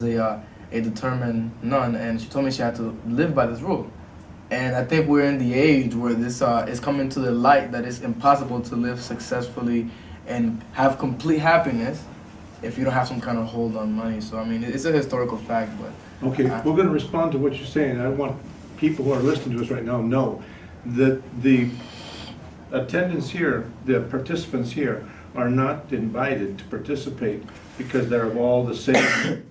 A determined nun, and she told me she had to live by this rule. And I think we're in the age where this is coming to the light that it's impossible to live successfully and have complete happiness if you don't have some kind of hold on money. So I mean, it's a historical fact, but okay, we're going to respond to what you're saying. I want people who are listening to us right now know that the attendants here, the participants here, are not invited to participate because they're of all the same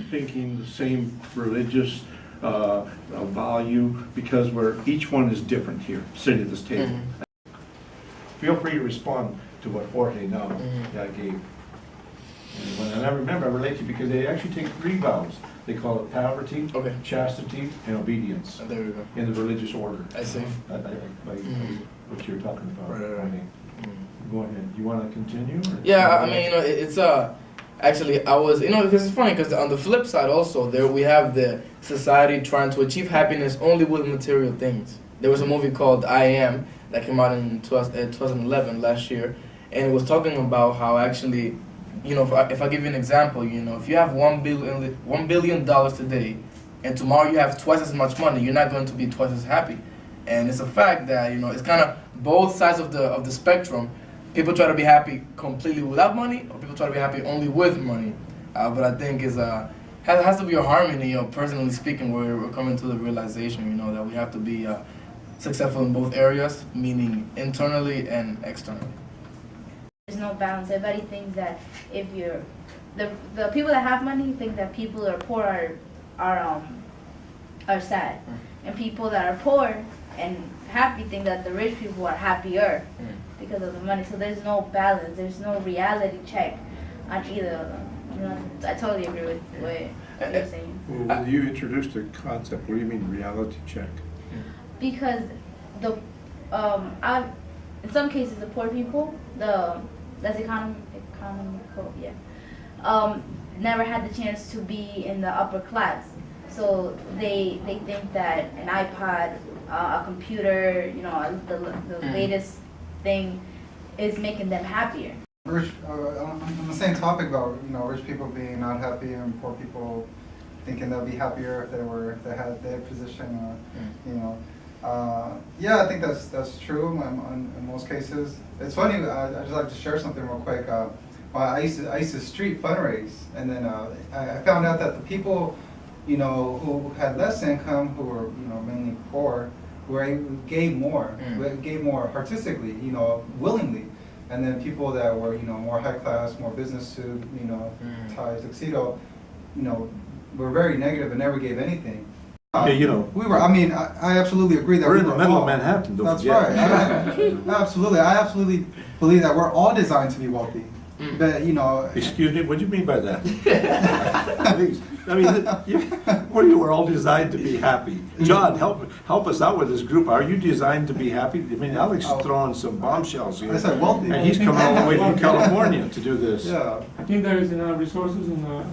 thinking, the same religious value, because each one is different here, sitting at this table. Mm-hmm. Feel free to respond to what Jorge now gave. And I remember, I relate to you because they actually take 3 vows. They call it poverty, chastity, and obedience. There we go. In the religious order. I see. What you're talking about. Right. Go ahead. You want to continue? Yeah, I mean, it's actually, I was, because it's funny, because on the flip side also, there we have the society trying to achieve happiness only with material things. There was a movie called I Am that came out in 2011, last year, and it was talking about how actually, if I give you an example, if you have $1 billion today, and tomorrow you have twice as much money, you're not going to be twice as happy. And it's a fact that, it's kind of both sides of the spectrum. People try to be happy completely without money, or people try to be happy only with money. But I think has to be a harmony, personally speaking, where we're coming to the realization, that we have to be successful in both areas, meaning internally and externally. There's no balance. Everybody thinks that if you're the people that have money think that people that are poor are sad, and people that are poor and happy think that the rich people are happier because of the money. So there's no balance. There's no reality check on either of them. I totally agree with what you're saying. Well, you introduced a concept. What do you mean reality check? Because in some cases the poor people, that's economical, never had the chance to be in the upper class. So they think that an iPod, a computer, the latest thing is making them happier. Rich, on the same topic about rich people being not happy and poor people thinking they'll be happier if they had their position, I think that's true in most cases. It's funny. I just like to share something real quick. I used to street fundraise, and then I found out that the people who had less income, who were mainly poor, gave more artistically, willingly, and then people that were more high class, more business suit, ties, tuxedo, were very negative and never gave anything. We were. I mean, I absolutely agree that we're in the middle of Manhattan. That's right. Absolutely, I absolutely believe that we're all designed to be wealthy. But Excuse me. What do you mean by that? We're all designed to be happy. John, help us out with this group. Are you designed to be happy? I mean, Alex is throwing some bombshells here. I said wealthy, and he's coming all the way from California to do this. Yeah. I think there is enough resources in the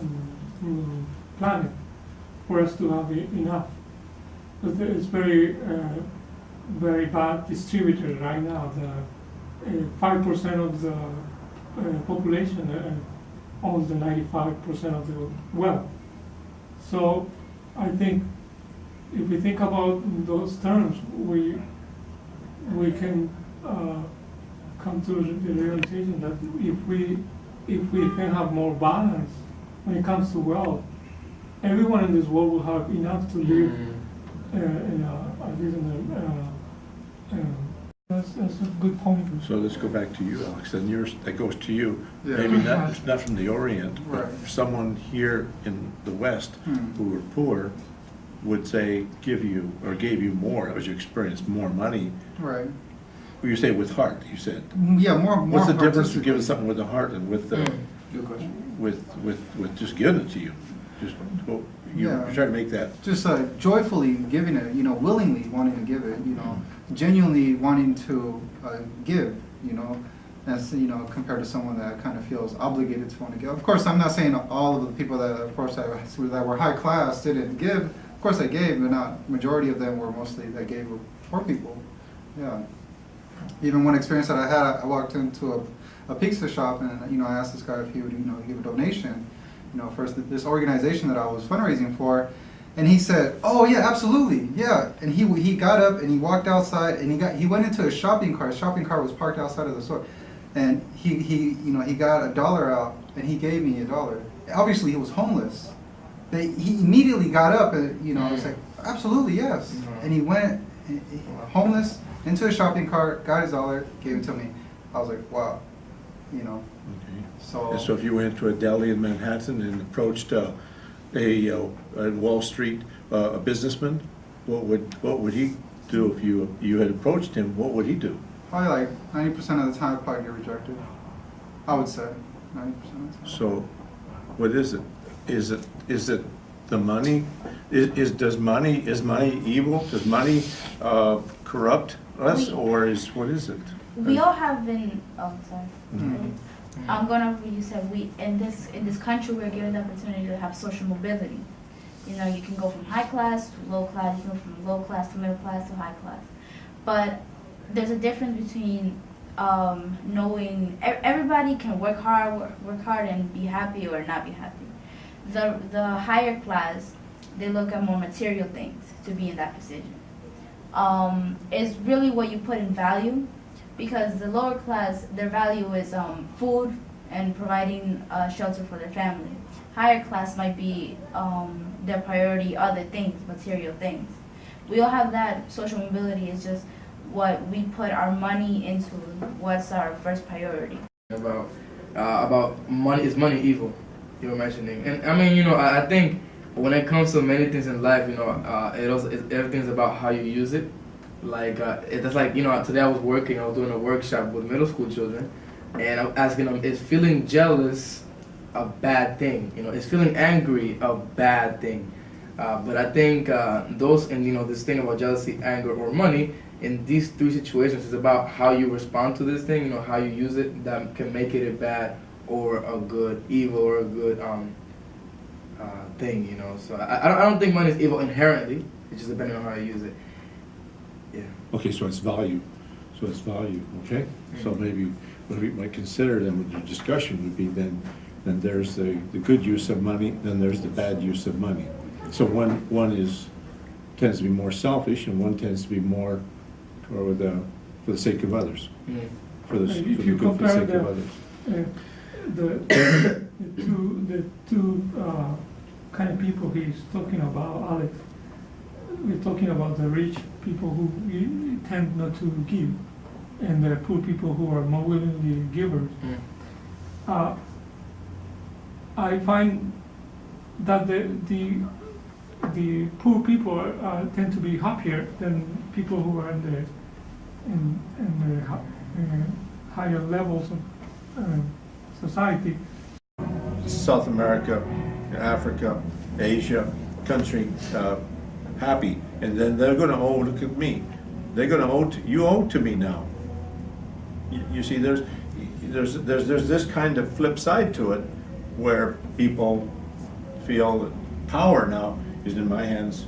planet for us to have enough. But it's very bad distributed right now. The 5% of the population owns the 95% of the wealth. So I think if we think about those terms, we can come to the realization that if we can have more balance when it comes to wealth, everyone in this world will have enough to live that's a good point. So let's go back to you, Alex. Then that goes to you. Yeah. Maybe not from the Orient, but Right. someone here in the West who were poor would say gave you more. That was your experience, more money. Right. Well, you say with heart. You said. Yeah, more. What's the difference between giving something with the heart and with Good question. with just giving it to you? Just you're trying to make that. Just joyfully giving it, willingly wanting to give it, genuinely wanting to give, as compared to someone that kind of feels obligated to want to give. Of course, I'm not saying all of the people that were high class didn't give. Of course, they gave, but not majority of them were mostly that gave were poor people. Yeah. Even one experience that I had, I walked into a pizza shop, and I asked this guy if he would give a donation, for this organization that I was fundraising for, and he said, "Oh yeah, absolutely, yeah." And he got up and he walked outside and he went into a shopping cart. His shopping cart was parked outside of the store, and he got $1 out and he gave me $1. Obviously he was homeless. But he immediately got up and I was like, "Absolutely, yes." And he went homeless into a shopping cart, got his $1, gave it to me. I was like, wow, Okay. So. And so if you went to a deli in Manhattan and approached a Wall Street a businessman, what would he do if you had approached him? What would he do? Probably like 90% of the time, I'd probably get rejected. I would say 90% of the time. So, what is it? Is it the money? Is money evil? Does money corrupt us, or what is it? We all have been. Oh, sorry. Mhm. I'm gonna. You said we in this country we're given the opportunity to have social mobility. You can go from high class to low class. You can go from low class to middle class to high class. But there's a difference between knowing everybody can work hard and be happy or not be happy. The higher class, they look at more material things to be in that position. It's really what you put in value, because the lower class, their value is food and providing shelter for their family. Higher class might be their priority other things, material things. We all have that. Social mobility is just what we put our money into. What's our first priority? About money, is money evil? You were mentioning, and I mean, I think when it comes to many things in life, everything's about how you use it. Like it's like today I was doing a workshop with middle school children, and I'm asking them, is feeling jealous a bad thing? Is feeling angry a bad thing? But I think this thing about jealousy, anger, or money, in these three situations, is about how you respond to this thing. How you use it that can make it a bad or a good, evil or a good thing. So I don't think money is evil inherently. It's just depending on how you use it. Yeah. Okay, so it's value. Okay. Mm-hmm. So maybe what we might consider then with your discussion would be then there's the good use of money, then there's the bad use of money. So one tends to be more selfish, and one tends to be more for the sake of others. Mm-hmm. For the If you good, for the compare sake of others. the two kind of people he's talking about, Alex. We're talking about the rich people who tend not to give, and the poor people who are more willingly givers. Mm. I find that the poor people tend to be happier than people who are in the higher levels of society. South America, Africa, Asia, country, happy, and then they're going to look at me. They're going to you owe to me now. You see, there's this kind of flip side to it, where people feel that power now is in my hands.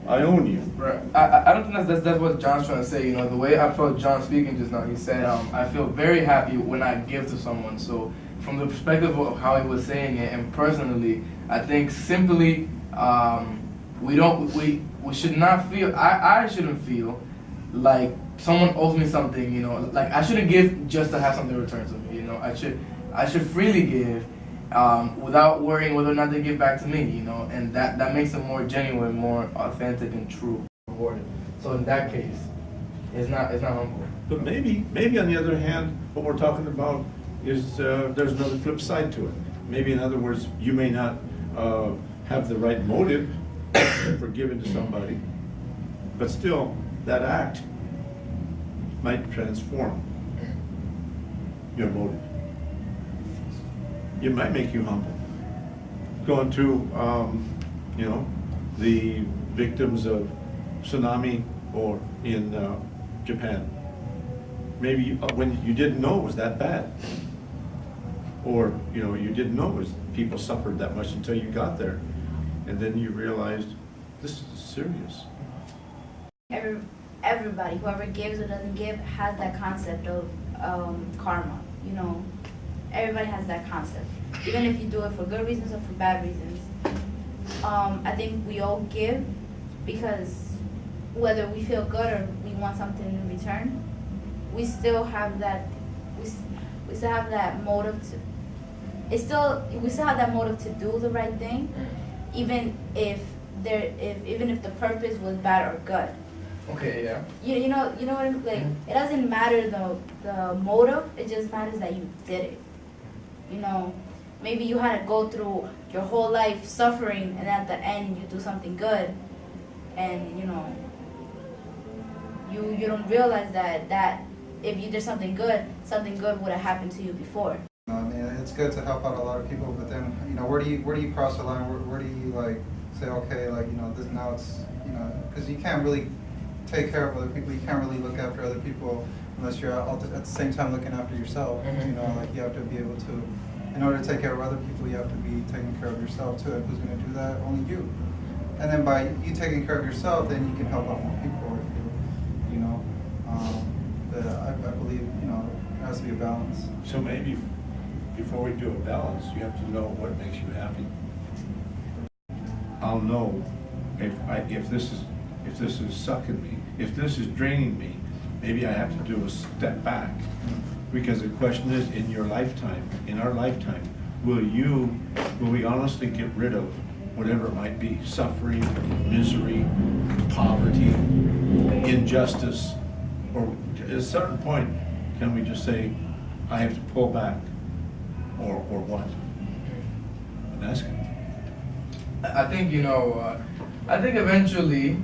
I own you. Right. I don't think that's what John's trying to say. The way I felt John speaking just now, he said, I feel very happy when I give to someone. So from the perspective of how he was saying it, and personally, I think simply we should not feel, I shouldn't feel like someone owes me something, like I shouldn't give just to have something returned to me, I should freely give without worrying whether or not they give back to me, and that makes it more genuine, more authentic and true. So in that case, it's not humble. But maybe on the other hand, what we're talking about is there's another flip side to it. Maybe, in other words, you may not have the right motive for giving to somebody, but still, that act might transform your motive. It might make you humble. Going to, the victims of tsunami or in Japan. Maybe when you didn't know it was that bad, or you didn't know people suffered that much until you got there, and then you realized this is serious. Everybody, whoever gives or doesn't give, has that concept of karma. you know, everybody has that concept. Even if you do it for good reasons or for bad reasons. I think we all give because whether we feel good or we want something in return, we still have that, we still have that motive to, we still have that motive to do the right thing, even if the purpose was bad or good. Okay, yeah. You know what I'm, like, it doesn't matter the motive, it just matters that you did it. You know, maybe you had to go through your whole life suffering, and at the end you do something good, and you know, you don't realize that if you did something good would have happened to you before. I mean, it's good to help out a lot of people, but then, you know, where do you cross the line? Where do you, like, say, okay, like, you know, this now it's, you know, because you can't really take care of other people. You can't really look after other people unless you're at the same time looking after yourself. You know, like, you have to be able to, in order to take care of other people, you have to be taking care of yourself too. And who's going to do that? Only you. And then by you taking care of yourself, then you can help out more people. You know, but I believe, you know, it has to be a balance. So maybe before we do a balance, you have to know what makes you happy. I'll know if this is sucking me, if this is draining me, maybe I have to do a step back. Because the question is, in your lifetime, in our lifetime, will we honestly get rid of whatever it might be, suffering, misery, poverty, injustice, or at a certain point, can we just say, I have to pull back, or what? I'm asking. I think, you know, I think eventually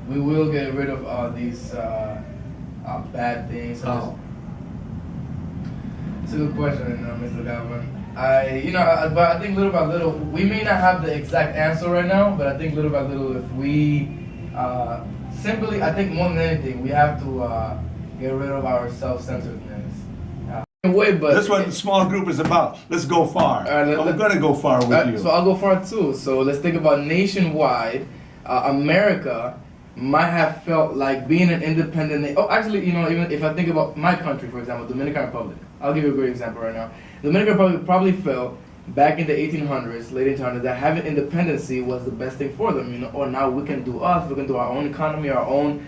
we will get rid of all these bad things. Oh. It's a good question, Mr. Galvin. But I think little by little, we may not have the exact answer right now, but I think little by little, if we simply, I think more than anything, we have to get rid of our self-centeredness. But That's what the small group is about. Let's go far. I'm going to go far with you. So I'll go far too. So let's think about nationwide. America might have felt like being an independent. Oh, actually, you know, even if I think about my country, for example, Dominican Republic. I'll give you a great example right now. The Dominican Republic probably felt back in the 1800s, late 1800s, that having independency was the best thing for them. You know, or now we can do us. We can do our own economy, our own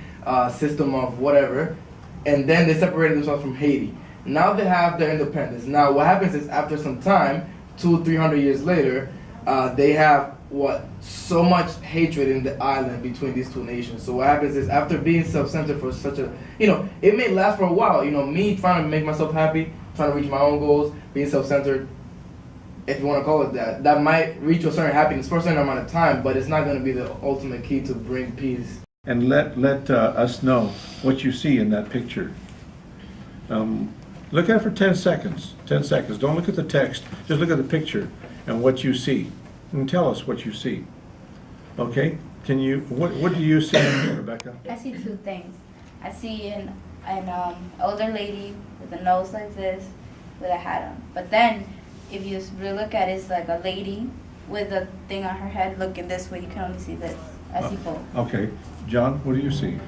system of whatever. And then they separated themselves from Haiti. Now they have their independence. Now what happens is after some time, 200-300 years later, they have so much hatred in the island between these two nations. So what happens is after being self-centered for such a, you know, it may last for a while. You know, me trying to make myself happy, trying to reach my own goals, being self-centered, if you want to call it that, that might reach a certain happiness for a certain amount of time, but it's not going to be the ultimate key to bring peace. And let us know what you see in that picture. Look at it for 10 seconds. 10 seconds. Don't look at the text. Just look at the picture and what you see. And tell us what you see. Okay? Can you? What do you see, Rebecca? I see two things. I see an older lady with a nose like this, with a hat on. But then, if you really look at it, it's like a lady with a thing on her head looking this way. You can only see this. I see both. Okay. John, what do you see?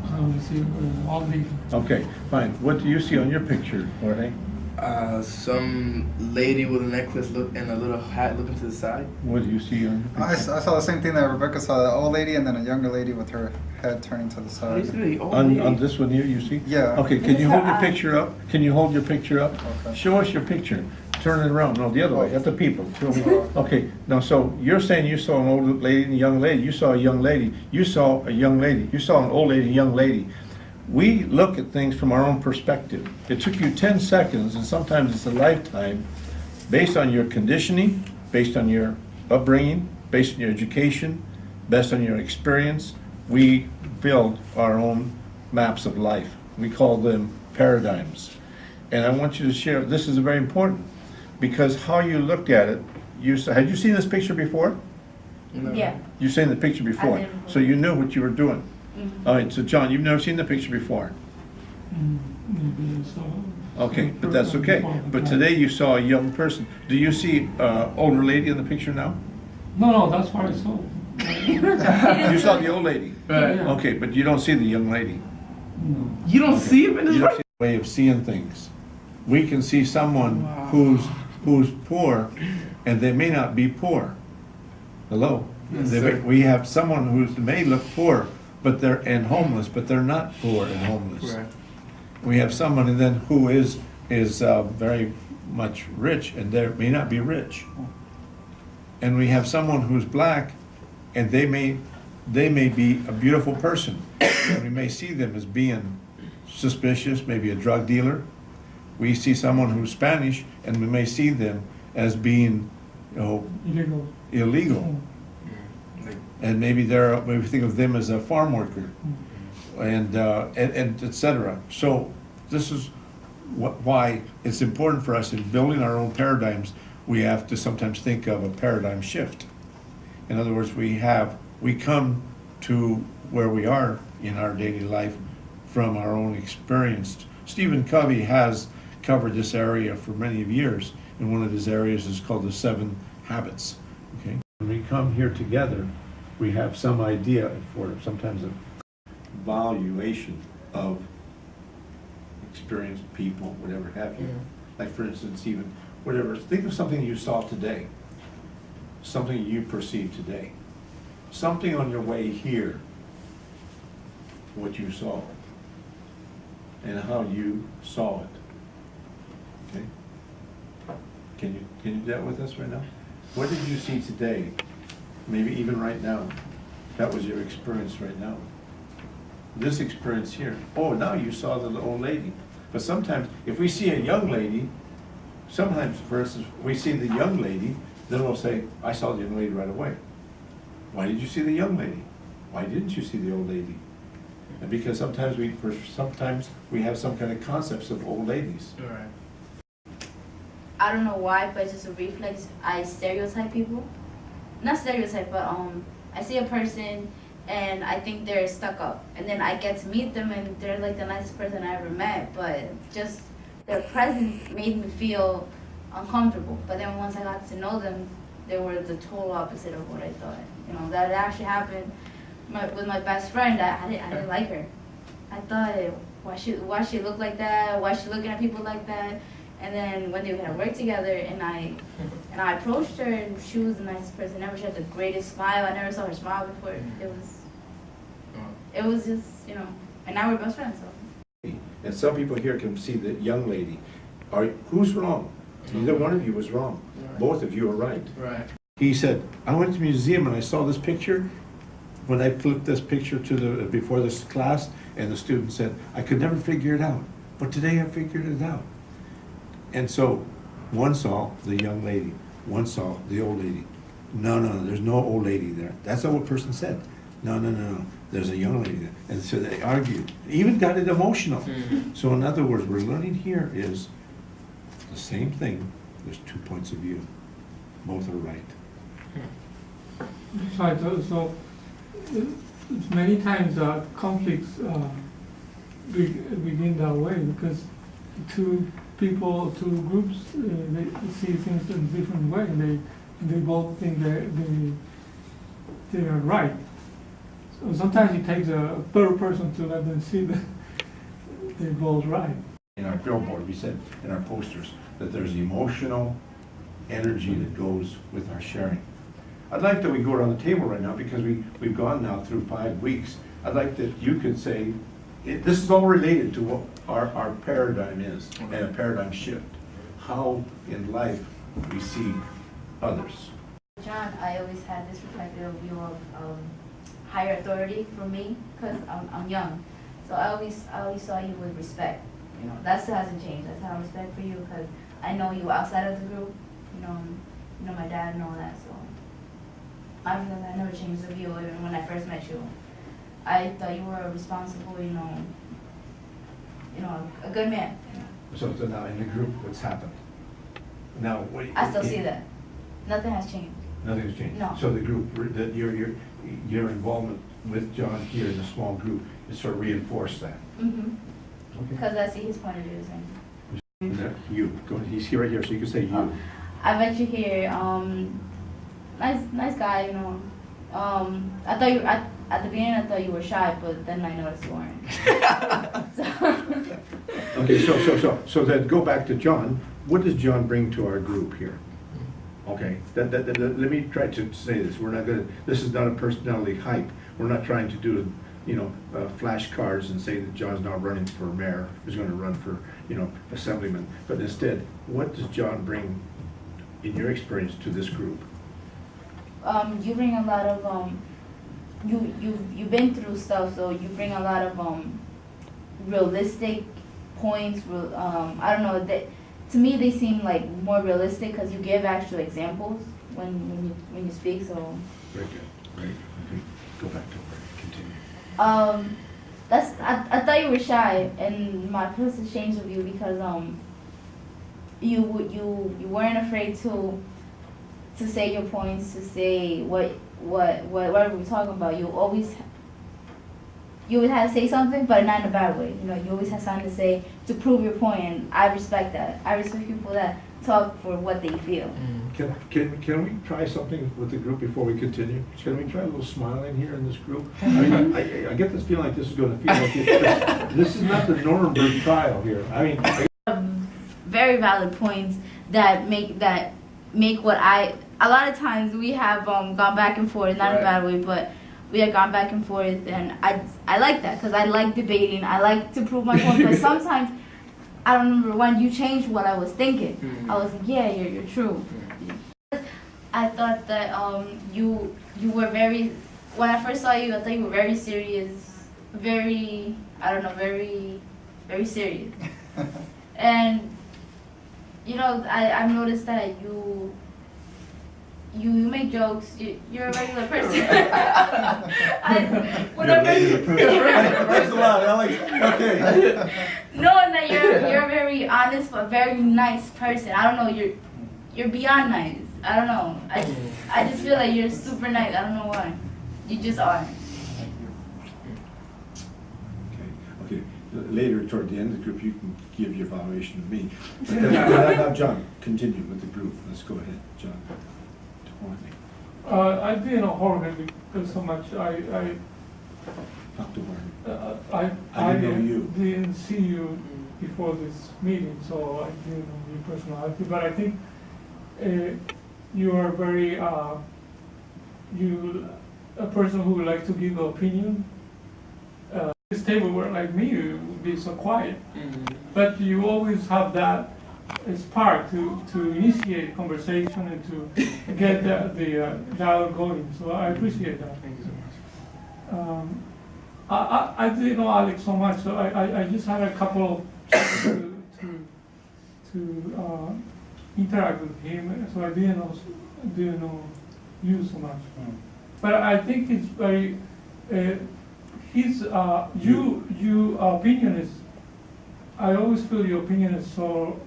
I only see all the. Okay, fine. What do you see on your picture, Jorge? Some lady with a necklace and a little hat looking to the side. What do you see on your I picture? saw the same thing that Rebecca saw, the old lady and then a younger lady with her head turning to the side. On this one here, you see? Yeah. Okay, can you hold your picture up? Can you hold your picture up? Okay. Show us your picture. Turn it around. No, the other way, at the people. Show me. Okay, now, so you're saying you saw an old lady and a young lady. You saw a young lady. You saw a young lady. You saw an old lady and a young lady. We look at things from our own perspective. It took you 10 seconds, and sometimes it's a lifetime, based on your conditioning, based on your upbringing, based on your education, based on your experience. We build our own maps of life. We call them paradigms. And I want you to share, this is very important, because how you looked at it, had you seen this picture before? No. Yeah. You've seen the picture before, did. so you knew what you were doing. Mm-hmm. All right, so John, you've never seen the picture before. Maybe I saw. Okay, but that's okay. But today you saw a young person. Do you see older lady in the picture now? No, that's what I saw. You saw the old lady. Right. Yeah. Okay, but you don't see the young lady. No. You don't see him in this You don't right? see the way of seeing things. we can see someone Wow. who's poor, and they may not be poor. Hello? Yes, They sir. we have someone who may look poor, but and homeless, but they're not poor and homeless. Right. We have someone and then who is very much rich, and they may not be rich. And we have someone who's black, and they may be a beautiful person. And we may see them as being suspicious, maybe a drug dealer. We see someone who's Spanish, and we may see them as being, Illegal. illegal. Like, And maybe we think of them as a farm worker, and et cetera. So this is why it's important for us in building our own paradigms. We have to sometimes think of a paradigm shift. In other words, we come to where we are in our daily life from our own experience. Stephen Covey has covered this area for many years, and one of his areas is called the 7 habits. Okay, when we come here together, we have some idea for sometimes a valuation of experienced people, whatever have you. Mhm. Like for instance, even whatever, think of something you saw today, something you perceived today, something on your way here, what you saw, and how you saw it. Okay? Can you do that with us right now? What did you see today? Maybe even right now. That was your experience right now. This experience here. Oh, now you saw the old lady. But sometimes, if we see a young lady, sometimes, for instance, we see the young lady, then we'll say, I saw the young lady right away. Why did you see the young lady? Why didn't you see the old lady? And because sometimes we have some kind of concepts of old ladies. right. I don't know why, but it's just a reflex. I stereotype people. Not stereotype, but I see a person and I think they're stuck up. And then I get to meet them and they're like the nicest person I ever met, but just their presence made me feel uncomfortable. But then once I got to know them, they were the total opposite of what I thought. You know, that actually happened with my best friend. I didn't like her. I thought, why she look like that? Why she looking at people like that? And then when they were gonna work together, and I approached her, and she was the nicest person ever. She had the greatest smile. I never saw her smile before. It was just, you know. And now we're best friends. So. And some people here can see the young lady. Who's wrong? Neither one of you was wrong. Right. Both of you are right. Right. He said, I went to the museum and I saw this picture. When I flipped this picture before this class, and the student said, I could never figure it out. But today I figured it out. And so one saw the young lady, one saw the old lady. No, there's no old lady there. That's not what person said. No, there's a young lady there. And so they argued, even got it emotional. Mhm. So in other words, we're learning here is the same thing. There's 2 points of view. Both are right. Right, so many times conflicts begin that way because two people, two groups, they see things in a different way. They both think they are right. So sometimes it takes a third person to let them see that they're both right. In our billboard, we said in our posters that there's emotional energy that goes with our sharing. I'd like that we go around the table right now because we've gone now through 5 weeks. I'd like that you could say, this is all related to what our paradigm is and a paradigm shift. How in life we see others. John, I always had this reflective view of higher authority for me because I'm young. So I always saw you with respect. You know, that still hasn't changed. I still have respect for you because I know you outside of the group. You know my dad and all that. So I never changed the view even when I first met you. I thought you were a responsible, a good man. So now in the group, what's happened? Now, I still see that. Nothing has changed. Nothing's changed. No. So the group, that your involvement with John here in the small group is sort of reinforced that. Mm-hmm. Okay. Because I see his point of view. You, go ahead. He's here right here, so you can say you. I met you here. Nice guy, I thought you at the beginning I thought you were shy, but then I noticed you weren't. So, Okay, so then go back to John. What does John bring to our group here? Okay, let me try to say this. We're not gonna, this is not a personality hype. We're not trying to do, flashcards and say that John's not running for mayor, he's gonna run for, assemblyman. But instead, what does John bring, in your experience, to this group? You bring a lot of you've been through stuff, so you bring a lot of realistic points. I don't know, that to me they seem like more realistic because you give actual examples when you speak. So Very good. Right. Okay. Go back to where. Continue. I thought you were shy, and my first changed of you because you weren't afraid to say your points, to say whatever we're talking about. You would have to say something, but not in a bad way. You always have something to say to prove your point, and I respect that. I respect people that talk for what they feel. Can we try something with the group before we continue? Can we try a little smiling here in this group? I mean, I get this feeling like this is going to feel like this is not the Nuremberg trial here. I mean, very valid points that make what a lot of times we have gone back and forth, not in a bad way, but we have gone back and forth, and I like that because I like debating. I like to prove my point, but sometimes I don't remember when you changed what I was thinking. I was like, yeah, you're true. I thought that you were very, when I first saw you, I thought you were very serious, very serious. And I've noticed that you make jokes. You're a regular person. Thanks a lot, Alex. Okay. Knowing that you're a very honest but very nice person. I don't know, you're beyond nice. I don't know. I just feel like you're super nice. I don't know why. You just are. Okay. Later, toward the end of the group, you can give your evaluation of me. But now, John, continue with the group. Let's go ahead, John. I didn't know Jorge because so much. I Talk to Jorge. I didn't know you. didn't see you before this meeting, so I didn't know your personality. But I think you are very a person who would like to give an opinion. This table were like me, you would be so quiet, but you always have that spark to initiate conversation and to get the dialogue going. So I appreciate that. Thank you so much. I didn't know Alex so much, so I just had a couple of to interact with him, so I didn't know you so much. But I think it's very his you opinion is. I always feel your opinion is so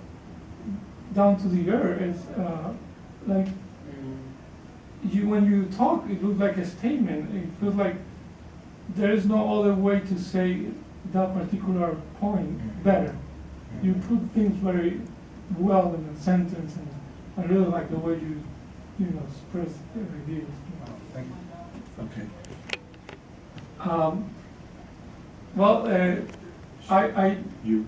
down to the earth. It's like when you talk, it looks like a statement. It feels like there is no other way to say that particular point better. You put things very well in a sentence, and I really like the way you express ideas. Thank you. Okay. Well, You.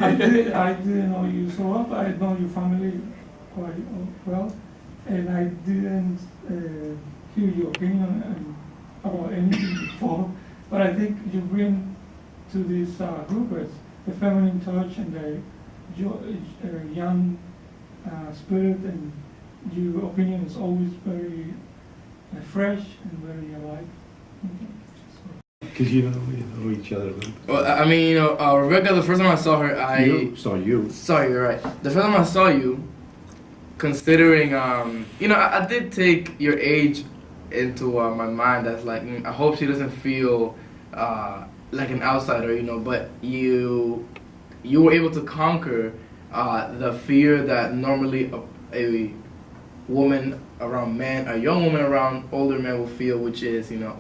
I didn't know you so well, but I know your family quite well, and I didn't hear your opinion about anything before. But I think you bring to this group is the feminine touch and the young spirit, and your opinion is always very fresh and very alike. Because you know each other a little bit. Well, I mean, Rebecca, the first time I saw her, Saw you. Sorry, you're right. The first time I saw you, considering, I did take your age into my mind. That's like, I hope she doesn't feel like an outsider, but you were able to conquer the fear that normally a woman around men, a young woman around older men will feel, which is, they don't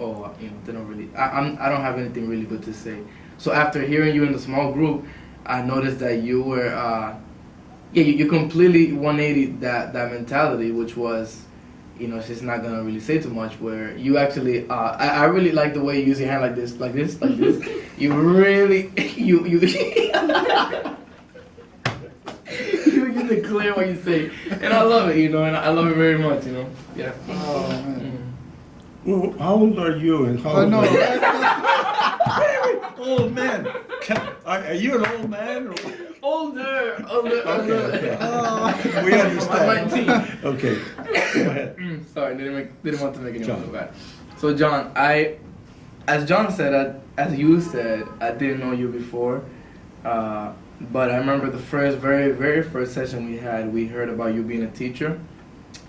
really, I don't have anything really good to say. So after hearing you in the small group, I noticed that you were, you completely 180 that mentality, which was, you know, she's not gonna really say too much. Where you actually, I really like the way you use your hand like this, like this, like this. You really, you you declare what you say, and I love it, you know, and I love it very much, you know. Yeah. Oh, man. Well, how old are you and how Oh, old no. are you? Old man. Are you an old man? Or? Older. Okay. We I'm understand. 19. Okay, go ahead. Sorry, didn't want to make anyone John. feel bad. So John, as John said, as you said, I didn't know you before, but I remember the very first session we had. We heard about you being a teacher,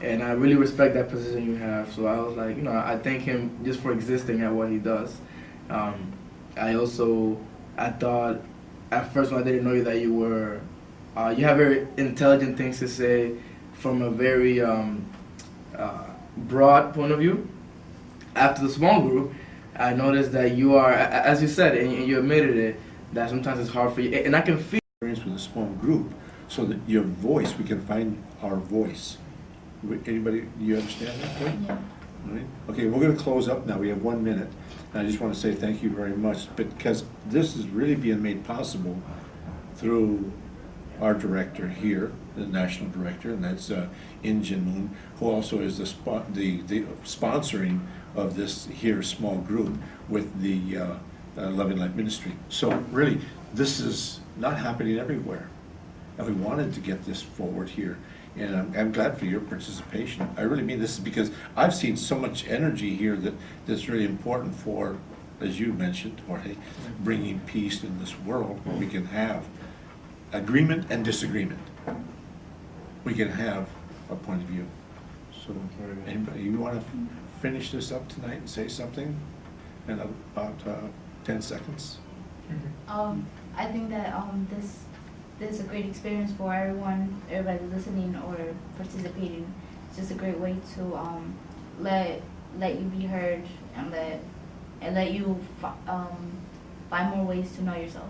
and I really respect that position you have. So I was like, you know, I thank him just for existing at what he does. I thought at first when I didn't know you that you were, you have very intelligent things to say from a very broad point of view. After the small group, I noticed that you are, as you said, and you admitted it, that sometimes it's hard for you, and I can feel With a small group, so that your voice, we can find our voice. Anybody, you understand that point? Yeah. All right. Okay, we're going to close up now. We have 1 minute. And I just want to say thank you very much, because this is really being made possible through our director here, the national director, and that's Injin Moon, who also is the sponsoring of this here small group with the Loving Life Ministry. So really, this is not happening everywhere, and we wanted to get this forward here. And I'm glad for your participation. I really mean this is because I've seen so much energy here that's really important for, as you mentioned, Jorge, bringing peace in this world where we can have agreement and disagreement. We can have a point of view. So, anybody, you want to finish this up tonight and say something in about 10 seconds? I think that this is a great experience for everybody listening or participating. It's just a great way to let you be heard and let you find more ways to know yourself,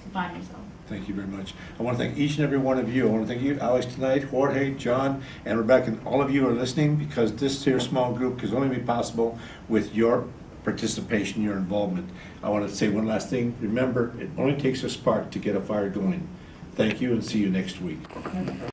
to find yourself. Thank you very much. I want to thank each and every one of you. I want to thank you, Alex, tonight, Jorge, John, and Rebecca, and all of you are listening, because this here small group can only be possible with your participation, your involvement. I want to say one last thing. Remember, it only takes a spark to get a fire going. Thank you, and see you next week.